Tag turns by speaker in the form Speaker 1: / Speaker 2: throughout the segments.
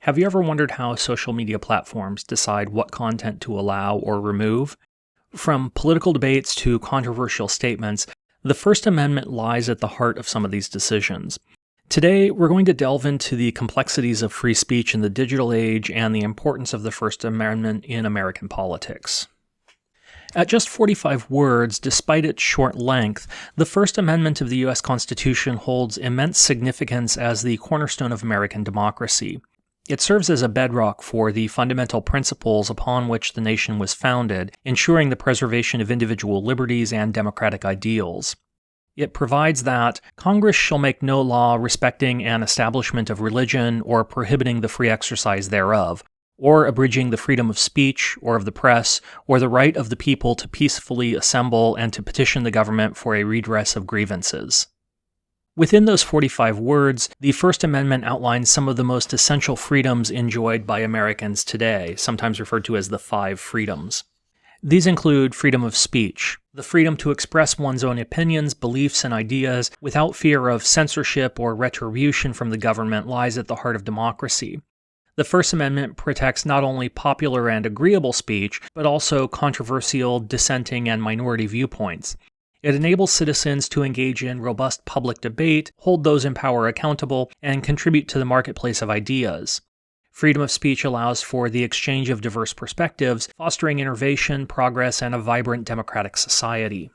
Speaker 1: Have you ever wondered how social media platforms decide what content to allow or remove? From political debates to controversial statements, the First Amendment lies at the heart of some of these decisions. Today, we're going to delve into the complexities of free speech in the digital age and the importance of the First Amendment in American politics. At just 45 words, despite its short length, the First Amendment of the U.S. Constitution holds immense significance as the cornerstone of American democracy. It serves as a bedrock for the fundamental principles upon which the nation was founded, ensuring the preservation of individual liberties and democratic ideals. It provides that Congress shall make no law respecting an establishment of religion or prohibiting the free exercise thereof, or abridging the freedom of speech or of the press, or the right of the people to peacefully assemble and to petition the government for a redress of grievances. Within those 45 words, the First Amendment outlines some of the most essential freedoms enjoyed by Americans today, sometimes referred to as the five freedoms. These include freedom of speech, the freedom to express one's own opinions, beliefs, and ideas without fear of censorship or retribution from the government lies at the heart of democracy. The First Amendment protects not only popular and agreeable speech, but also controversial, dissenting, and minority viewpoints. It enables citizens to engage in robust public debate, hold those in power accountable, and contribute to the marketplace of ideas. Freedom of speech allows for the exchange of diverse perspectives, fostering innovation, progress, and a vibrant democratic society.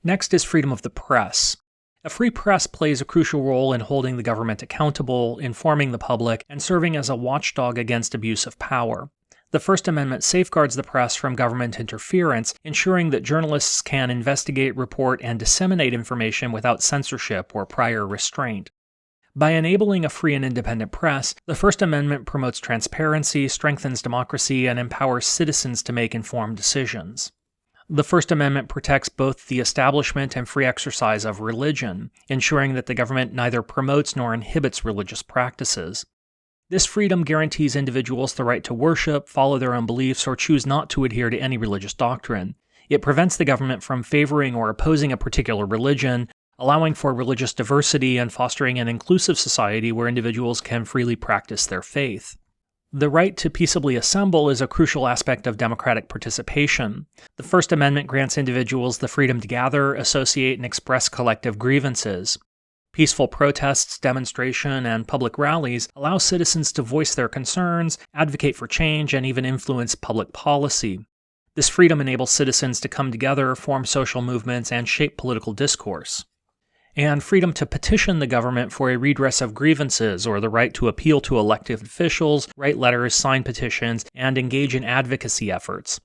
Speaker 1: Next is freedom of the press. A free press plays a crucial role in holding the government accountable, informing the public, and serving as a watchdog against abuse of power. The First Amendment safeguards the press from government interference, ensuring that journalists can investigate, report, and disseminate information without censorship or prior restraint. By enabling a free and independent press, the First Amendment promotes transparency, strengthens democracy, and empowers citizens to make informed decisions. The First Amendment protects both the establishment and free exercise of religion, ensuring that the government neither promotes nor inhibits religious practices. This freedom guarantees individuals the right to worship, follow their own beliefs, or choose not to adhere to any religious doctrine. It prevents the government from favoring or opposing a particular religion, allowing for religious diversity and fostering an inclusive society where individuals can freely practice their faith. The right to peaceably assemble is a crucial aspect of democratic participation. The First Amendment grants individuals the freedom to gather, associate, and express collective grievances. Peaceful protests, demonstration, and public rallies allow citizens to voice their concerns, advocate for change, and even influence public policy. This freedom enables citizens to come together, form social movements, and shape political discourse. And freedom to petition the government for a redress of grievances, or the right to appeal to elected officials, write letters, sign petitions, and engage in advocacy efforts.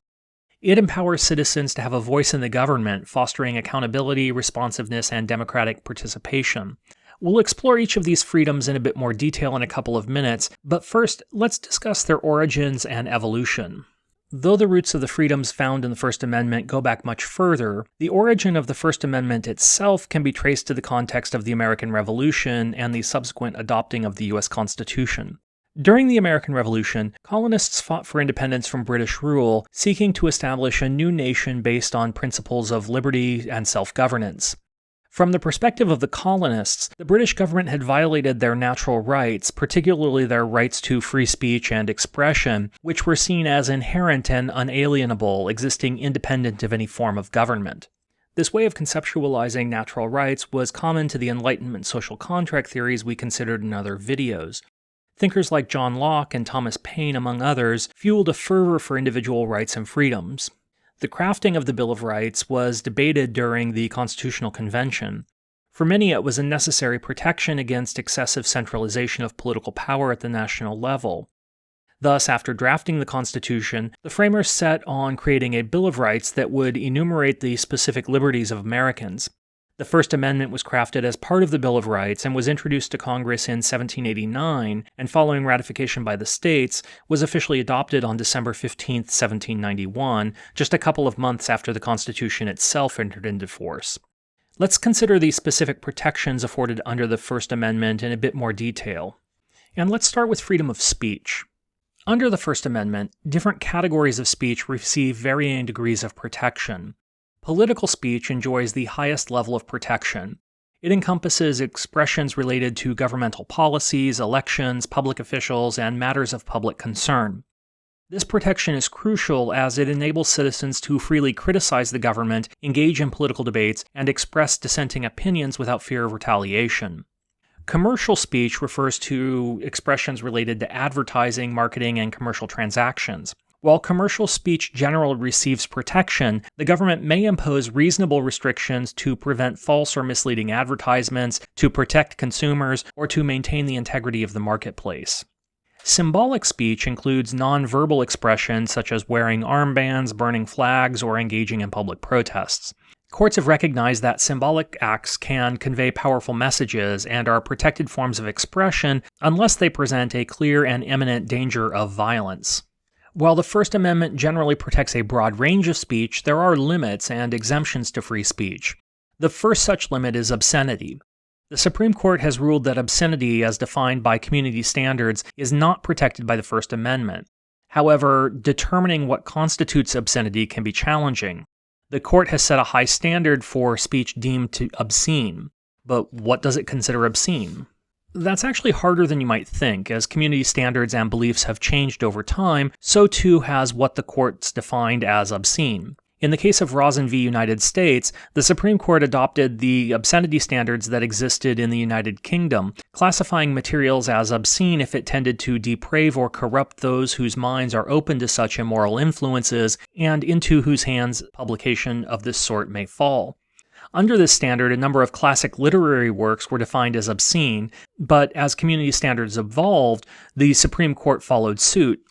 Speaker 1: It empowers citizens to have a voice in the government, fostering accountability, responsiveness, and democratic participation. We'll explore each of these freedoms in a bit more detail in a couple of minutes, but first, let's discuss their origins and evolution. Though the roots of the freedoms found in the First Amendment go back much further, the origin of the First Amendment itself can be traced to the context of the American Revolution and the subsequent adopting of the U.S. Constitution. During the American Revolution, colonists fought for independence from British rule, seeking to establish a new nation based on principles of liberty and self-governance. From the perspective of the colonists, the British government had violated their natural rights, particularly their rights to free speech and expression, which were seen as inherent and unalienable, existing independent of any form of government. This way of conceptualizing natural rights was common to the Enlightenment social contract theories we considered in other videos. Thinkers like John Locke and Thomas Paine, among others, fueled a fervor for individual rights and freedoms. The crafting of the Bill of Rights was debated during the Constitutional Convention. For many, it was a necessary protection against excessive centralization of political power at the national level. Thus, after drafting the Constitution, the framers set on creating a Bill of Rights that would enumerate the specific liberties of Americans. The First Amendment was crafted as part of the Bill of Rights and was introduced to Congress in 1789, and following ratification by the states, was officially adopted on December 15, 1791, just a couple of months after the Constitution itself entered into force. Let's consider the specific protections afforded under the First Amendment in a bit more detail. And let's start with freedom of speech. Under the First Amendment, different categories of speech receive varying degrees of protection. Political speech enjoys the highest level of protection. It encompasses expressions related to governmental policies, elections, public officials, and matters of public concern. This protection is crucial as it enables citizens to freely criticize the government, engage in political debates, and express dissenting opinions without fear of retaliation. Commercial speech refers to expressions related to advertising, marketing, and commercial transactions. While commercial speech generally receives protection, the government may impose reasonable restrictions to prevent false or misleading advertisements, to protect consumers, or to maintain the integrity of the marketplace. Symbolic speech includes nonverbal expressions such as wearing armbands, burning flags, or engaging in public protests. Courts have recognized that symbolic acts can convey powerful messages and are protected forms of expression unless they present a clear and imminent danger of violence. While the First Amendment generally protects a broad range of speech, there are limits and exemptions to free speech. The first such limit is obscenity. The Supreme Court has ruled that obscenity, as defined by community standards, is not protected by the First Amendment. However, determining what constitutes obscenity can be challenging. The court has set a high standard for speech deemed to obscene. But what does it consider obscene? That's actually harder than you might think. As community standards and beliefs have changed over time, so too has what the courts defined as obscene. In the case of Rosen v. United States, the Supreme Court adopted the obscenity standards that existed in the United Kingdom, classifying materials as obscene if it tended to deprave or corrupt those whose minds are open to such immoral influences and into whose hands publication of this sort may fall. Under this standard, a number of classic literary works were defined as obscene, but as community standards evolved, the Supreme Court followed suit.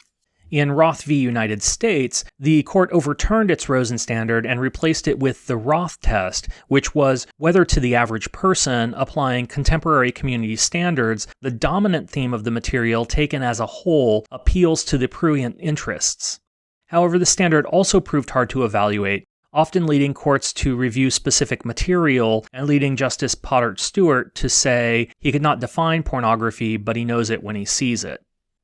Speaker 1: In Roth v. United States, the court overturned its Rosen standard and replaced it with the Roth test, which was whether to the average person, applying contemporary community standards, the dominant theme of the material taken as a whole appeals to the prurient interests. However, the standard also proved hard to evaluate, often leading courts to review specific material and leading Justice Potter Stewart to say he could not define pornography, but he knows it when he sees it.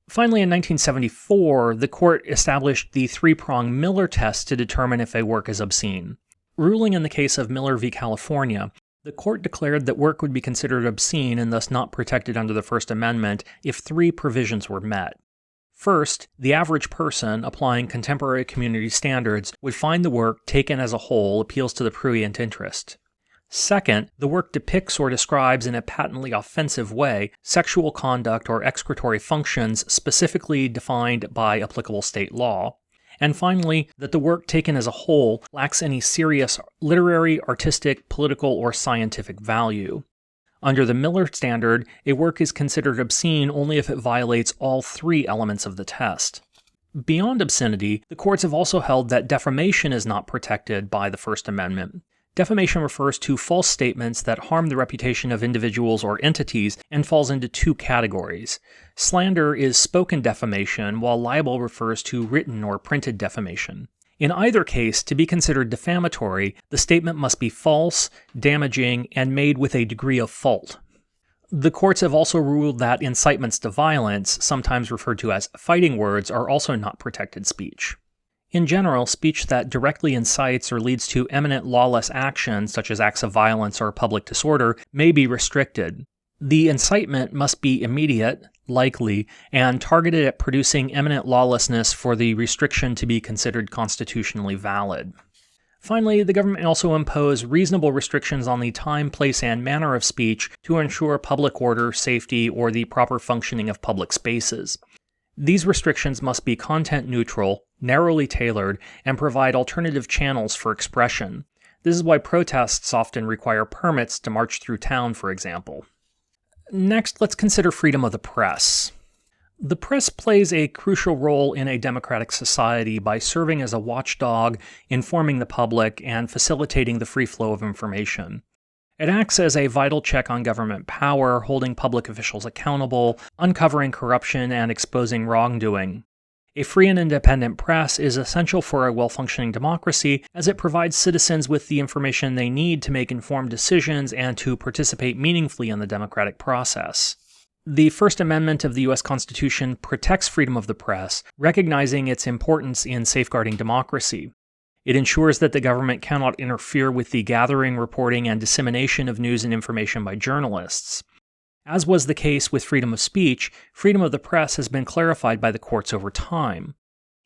Speaker 1: Finally, in 1974, the court established the three-prong Miller test to determine if a work is obscene. Ruling in the case of Miller v. California, the court declared that work would be considered obscene and thus not protected under the First Amendment if three provisions were met. First, the average person, applying contemporary community standards, would find the work, taken as a whole, appeals to the prurient interest. Second, the work depicts or describes in a patently offensive way sexual conduct or excretory functions specifically defined by applicable state law. And finally, that the work taken as a whole lacks any serious literary, artistic, political, or scientific value. Under the Miller standard, a work is considered obscene only if it violates all three elements of the test. Beyond obscenity, the courts have also held that defamation is not protected by the First Amendment. Defamation refers to false statements that harm the reputation of individuals or entities and falls into two categories. Slander is spoken defamation, while libel refers to written or printed defamation. In either case, to be considered defamatory, the statement must be false, damaging, and made with a degree of fault. The courts have also ruled that incitements to violence, sometimes referred to as fighting words, are also not protected speech. In general, speech that directly incites or leads to imminent lawless action, such as acts of violence or public disorder, may be restricted. The incitement must be immediate, likely, and targeted at producing imminent lawlessness for the restriction to be considered constitutionally valid. Finally, the government may also impose reasonable restrictions on the time, place, and manner of speech to ensure public order, safety, or the proper functioning of public spaces. These restrictions must be content neutral, narrowly tailored, and provide alternative channels for expression. This is why protests often require permits to march through town, for example. Next, let's consider freedom of the press. The press plays a crucial role in a democratic society by serving as a watchdog, informing the public, and facilitating the free flow of information. It acts as a vital check on government power, holding public officials accountable, uncovering corruption, and exposing wrongdoing. A free and independent press is essential for a well-functioning democracy as it provides citizens with the information they need to make informed decisions and to participate meaningfully in the democratic process. The First Amendment of the U.S. Constitution protects freedom of the press, recognizing its importance in safeguarding democracy. It ensures that the government cannot interfere with the gathering, reporting, and dissemination of news and information by journalists. As was the case with freedom of speech, freedom of the press has been clarified by the courts over time.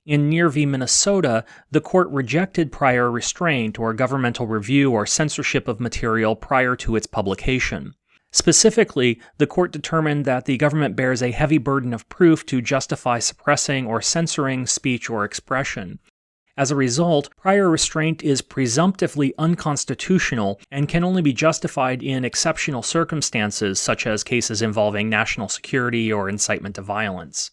Speaker 1: In Neer v. Minnesota, the court rejected prior restraint or governmental review or censorship of material prior to its publication. Specifically, the court determined that the government bears a heavy burden of proof to justify suppressing or censoring speech or expression. As a result, prior restraint is presumptively unconstitutional and can only be justified in exceptional circumstances, such as cases involving national security or incitement to violence.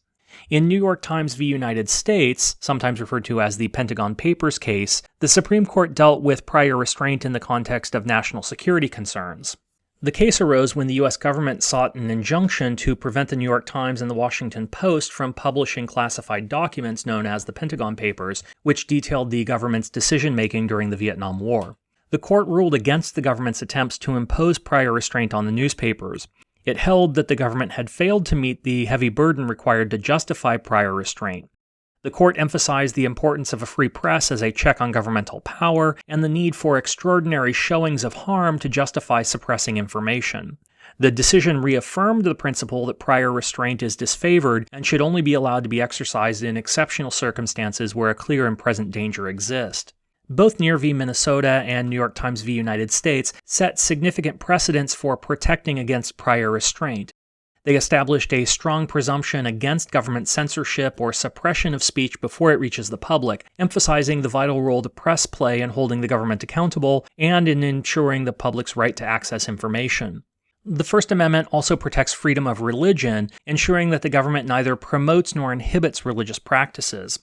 Speaker 1: In New York Times v. United States, sometimes referred to as the Pentagon Papers case, the Supreme Court dealt with prior restraint in the context of national security concerns. The case arose when the U.S. government sought an injunction to prevent the New York Times and the Washington Post from publishing classified documents known as the Pentagon Papers, which detailed the government's decision-making during the Vietnam War. The court ruled against the government's attempts to impose prior restraint on the newspapers. It held that the government had failed to meet the heavy burden required to justify prior restraint. The court emphasized the importance of a free press as a check on governmental power and the need for extraordinary showings of harm to justify suppressing information. The decision reaffirmed the principle that prior restraint is disfavored and should only be allowed to be exercised in exceptional circumstances where a clear and present danger exists. Both Neer v. Minnesota and New York Times v. United States set significant precedents for protecting against prior restraint. They established a strong presumption against government censorship or suppression of speech before it reaches the public, emphasizing the vital role the press play in holding the government accountable and in ensuring the public's right to access information. The First Amendment also protects freedom of religion, ensuring that the government neither promotes nor inhibits religious practices.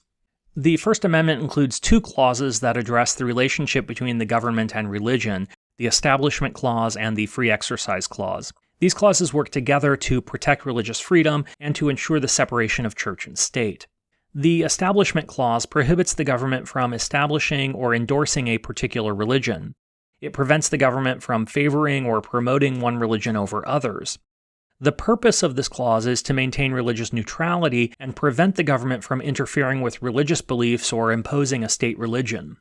Speaker 1: The First Amendment includes two clauses that address the relationship between the government and religion, the Establishment Clause and the Free Exercise Clause. These clauses work together to protect religious freedom and to ensure the separation of church and state. The Establishment Clause prohibits the government from establishing or endorsing a particular religion. It prevents the government from favoring or promoting one religion over others. The purpose of this clause is to maintain religious neutrality and prevent the government from interfering with religious beliefs or imposing a state religion.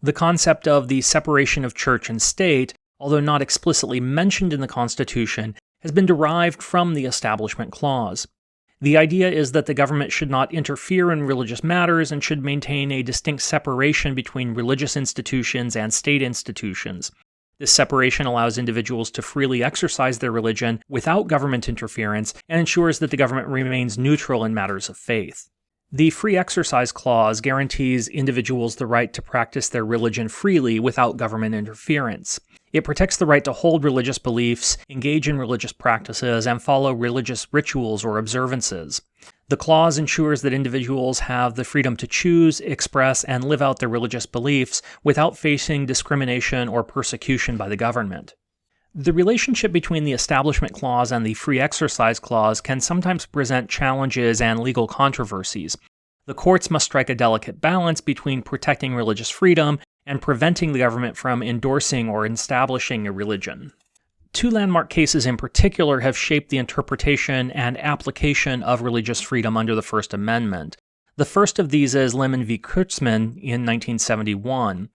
Speaker 1: The concept of the separation of church and state, although not explicitly mentioned in the Constitution, has been derived from the Establishment Clause. The idea is that the government should not interfere in religious matters and should maintain a distinct separation between religious institutions and state institutions. This separation allows individuals to freely exercise their religion without government interference and ensures that the government remains neutral in matters of faith. The Free Exercise Clause guarantees individuals the right to practice their religion freely without government interference. It protects the right to hold religious beliefs, engage in religious practices, and follow religious rituals or observances. The clause ensures that individuals have the freedom to choose, express, and live out their religious beliefs without facing discrimination or persecution by the government. The relationship between the Establishment Clause and the Free Exercise Clause can sometimes present challenges and legal controversies. The courts must strike a delicate balance between protecting religious freedom and preventing the government from endorsing or establishing a religion. Two landmark cases in particular have shaped the interpretation and application of religious freedom under the First Amendment. The first of these is Lemon v. Kurtzman in 1971.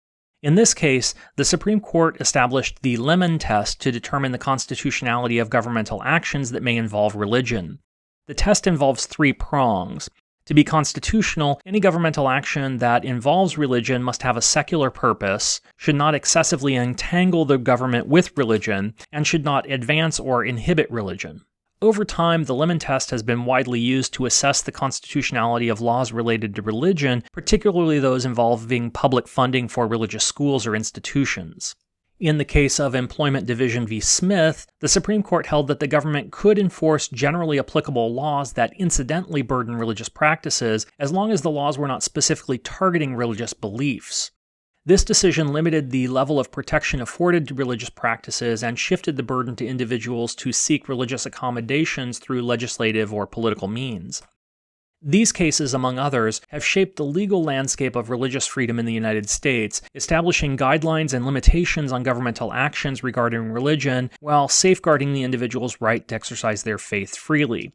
Speaker 1: In this case, the Supreme Court established the Lemon test to determine the constitutionality of governmental actions that may involve religion. The test involves three prongs. To be constitutional, any governmental action that involves religion must have a secular purpose, should not excessively entangle the government with religion, and should not advance or inhibit religion. Over time, the Lemon test has been widely used to assess the constitutionality of laws related to religion, particularly those involving public funding for religious schools or institutions. In the case of Employment Division v. Smith, the Supreme Court held that the government could enforce generally applicable laws that incidentally burden religious practices as long as the laws were not specifically targeting religious beliefs. This decision limited the level of protection afforded to religious practices and shifted the burden to individuals to seek religious accommodations through legislative or political means. These cases, among others, have shaped the legal landscape of religious freedom in the United States, establishing guidelines and limitations on governmental actions regarding religion while safeguarding the individual's right to exercise their faith freely.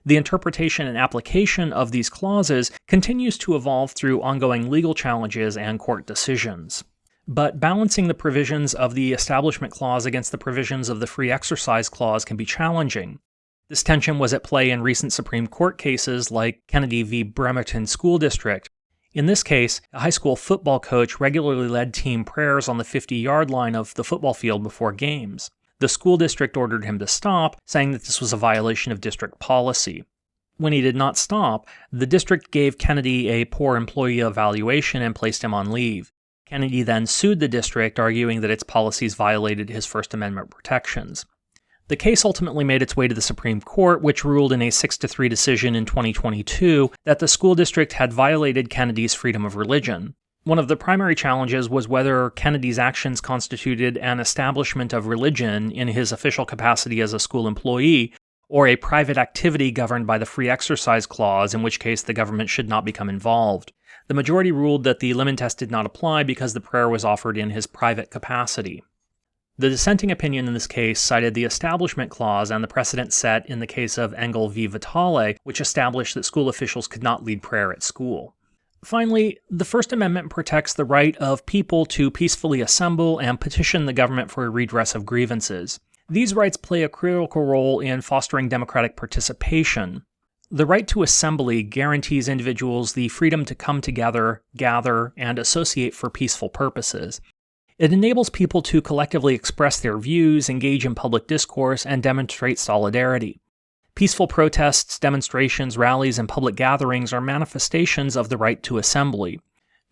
Speaker 1: The interpretation and application of these clauses continues to evolve through ongoing legal challenges and court decisions. But balancing the provisions of the Establishment Clause against the provisions of the Free Exercise Clause can be challenging. This tension was at play in recent Supreme Court cases like Kennedy v. Bremerton School District. In this case, a high school football coach regularly led team prayers on the 50-yard line of the football field before games. The school district ordered him to stop, saying that this was a violation of district policy. When he did not stop, the district gave Kennedy a poor employee evaluation and placed him on leave. Kennedy then sued the district, arguing that its policies violated his First Amendment protections. The case ultimately made its way to the Supreme Court, which ruled in a 6-3 decision in 2022 that the school district had violated Kennedy's freedom of religion. One of the primary challenges was whether Kennedy's actions constituted an establishment of religion in his official capacity as a school employee, or a private activity governed by the Free Exercise Clause, in which case the government should not become involved. The majority ruled that the Lemon test did not apply because the prayer was offered in his private capacity. The dissenting opinion in this case cited the Establishment Clause and the precedent set in the case of Engel v. Vitale, which established that school officials could not lead prayer at school. Finally, the First Amendment protects the right of people to peacefully assemble and petition the government for a redress of grievances. These rights play a critical role in fostering democratic participation. The right to assembly guarantees individuals the freedom to come together, gather, and associate for peaceful purposes. It enables people to collectively express their views, engage in public discourse, and demonstrate solidarity. Peaceful protests, demonstrations, rallies, and public gatherings are manifestations of the right to assembly.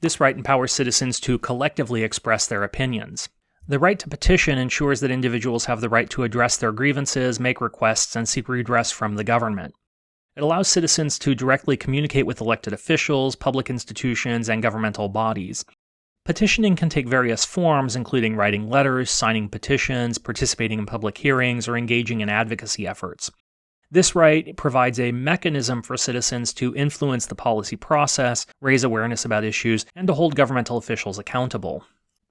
Speaker 1: This right empowers citizens to collectively express their opinions. The right to petition ensures that individuals have the right to address their grievances, make requests, and seek redress from the government. It allows citizens to directly communicate with elected officials, public institutions, and governmental bodies. Petitioning can take various forms, including writing letters, signing petitions, participating in public hearings, or engaging in advocacy efforts. This right provides a mechanism for citizens to influence the policy process, raise awareness about issues, and to hold governmental officials accountable.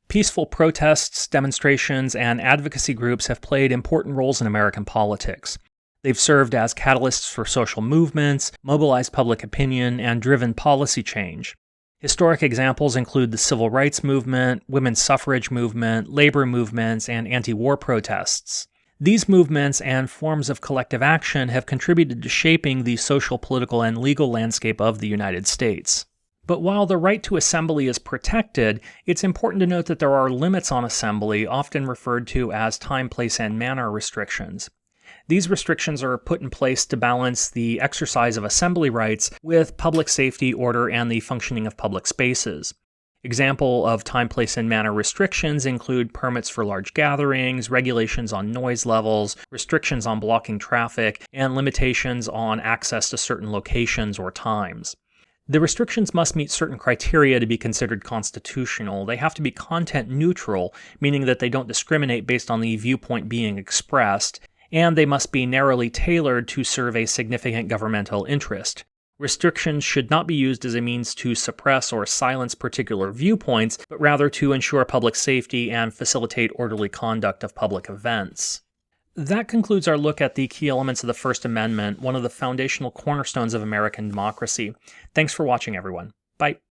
Speaker 1: Peaceful protests, demonstrations, and advocacy groups have played important roles in American politics. They've served as catalysts for social movements, mobilized public opinion, and driven policy change. Historic examples include the Civil Rights Movement, women's suffrage movement, labor movements, and anti-war protests. These movements and forms of collective action have contributed to shaping the social, political, and legal landscape of the United States. But while the right to assembly is protected, it's important to note that there are limits on assembly, often referred to as time, place, and manner restrictions. These restrictions are put in place to balance the exercise of assembly rights with public safety, order, and the functioning of public spaces. Example of time, place, and manner restrictions include permits for large gatherings, regulations on noise levels, restrictions on blocking traffic, and limitations on access to certain locations or times. The restrictions must meet certain criteria to be considered constitutional. They have to be content neutral, meaning that they don't discriminate based on the viewpoint being expressed, and they must be narrowly tailored to serve a significant governmental interest. Restrictions should not be used as a means to suppress or silence particular viewpoints, but rather to ensure public safety and facilitate orderly conduct of public events. That concludes our look at the key elements of the First Amendment, one of the foundational cornerstones of American democracy. Thanks for watching, everyone. Bye.